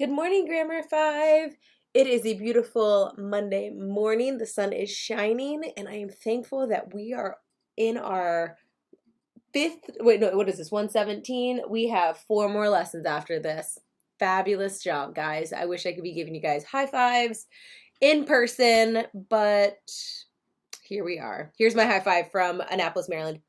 Good morning, Grammar 5. It is a beautiful Monday morning. The sun is shining, and I am thankful that we are in our what is this, 117? We have 4 more lessons after this. Fabulous job, guys. I wish I could be giving you guys high fives in person, but here we are. Here's my high five from Annapolis, Maryland.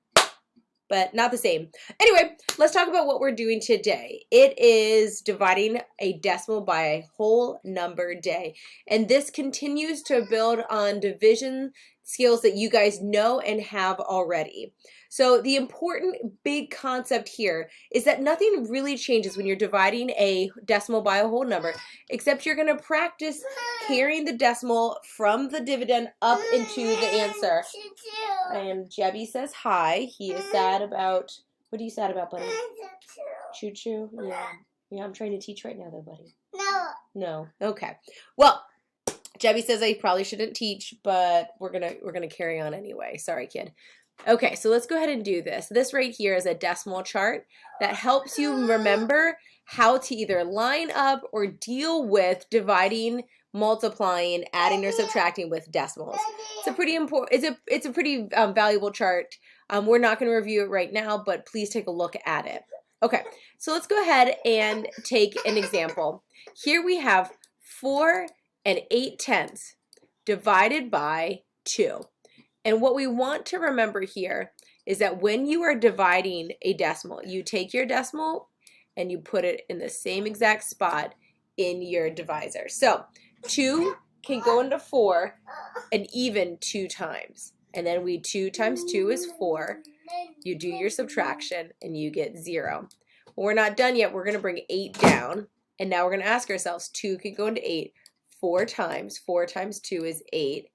But not the same. Anyway, let's talk about what we're doing today. It is dividing a decimal by a whole number day. And this continues to build on division skills that you guys know and have already. So the important big concept here is that nothing really changes when you're dividing a decimal by a whole number, except you're going to practice carrying the decimal from the dividend up into the answer. And Jebby says hi. He is sad about, what are you sad about, buddy? Choo-choo? Yeah. Yeah, I'm trying to teach right now, though, buddy. No. Okay. Well, Jebby says I probably shouldn't teach, but we're gonna carry on anyway. Sorry, kid. Okay, so let's go ahead and do this. This right here is a decimal chart that helps you remember how to either line up or deal with dividing, multiplying, adding, or subtracting with decimals. It's a pretty important. It's a pretty valuable chart. We're not going to review it right now, but please take a look at it. Okay, so let's go ahead and take an example. Here we have 4 8/10 divided by 2. And what we want to remember here is that when you are dividing a decimal, you take your decimal and you put it in the same exact spot in your divisor. So 2 can go into 4 an even 2 times. And then 2 times 2 is 4. You do your subtraction and you get 0. Well, we're not done yet. We're going to bring 8 down. And now we're going to ask ourselves, 2 can go into 8 4 times. 4 times 2 is 8.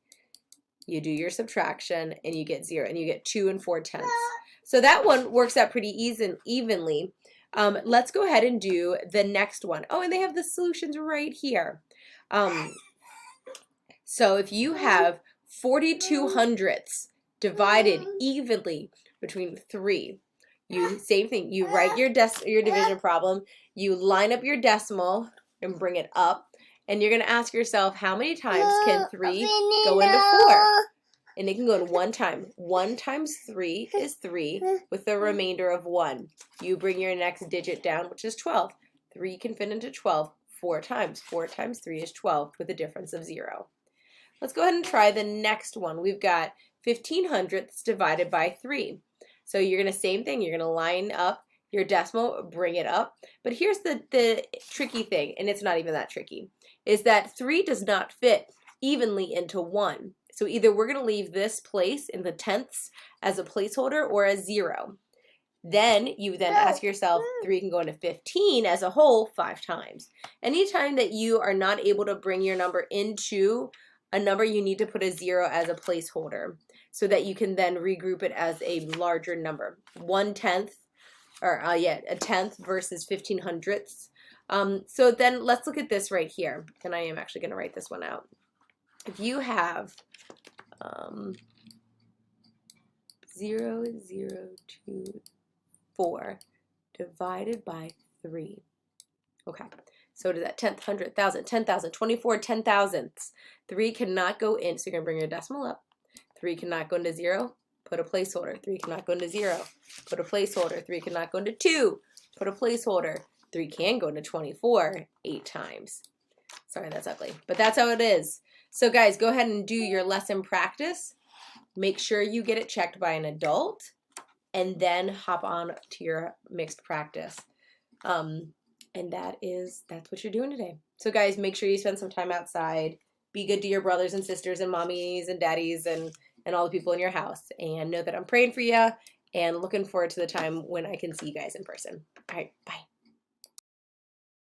You do your subtraction and you get 0. And you get 2 4/10. So that one works out pretty evenly. Let's go ahead and do the next one. Oh, and they have the solutions right here. So if you have 42 hundredths divided evenly between 3, same thing. You write your division problem. You line up your decimal and bring it up. And you're going to ask yourself, how many times can 3 go into 4? And it can go in 1 time. 1 times 3 is 3 with the remainder of 1. You bring your next digit down, which is 12. 3 can fit into 12 4 times. 4 times 3 is 12 with a difference of 0. Let's go ahead and try the next one. We've got 15 hundredths divided by 3. So you're going to, same thing, you're going to line up your decimal, bring it up. But here's the tricky thing, and it's not even that tricky, is that 3 does not fit evenly into 1. So either we're going to leave this place in the tenths as a placeholder or a 0. Then you ask yourself, 3 can go into 15 as a whole 5 times. Anytime that you are not able to bring your number into a number, you need to put a 0 as a placeholder so that you can then regroup it as a larger number. 1/10, or a tenth versus 15 hundredths. So then let's look at this right here. And I am actually going to write this one out. If you have 0, 0, 2, 4 divided by 3. Okay, so to that 10th, 100th, 1,000, 10,000, 24 10,000ths. 3 cannot go in, so you're going to bring your decimal up. 3 cannot go into 0. Put a placeholder. 3 cannot go into 0. Put a placeholder. 3 cannot go into 2. Put a placeholder. 3 can go into 24 8 times. Sorry, that's ugly, but that's how it is. So guys, go ahead and do your lesson practice. Make sure you get it checked by an adult, and then hop on to your mixed practice. And that's what you're doing today. So guys, make sure you spend some time outside. Be good to your brothers and sisters and mommies and daddies and all the people in your house. And know that I'm praying for you and looking forward to the time when I can see you guys in person. All right, bye.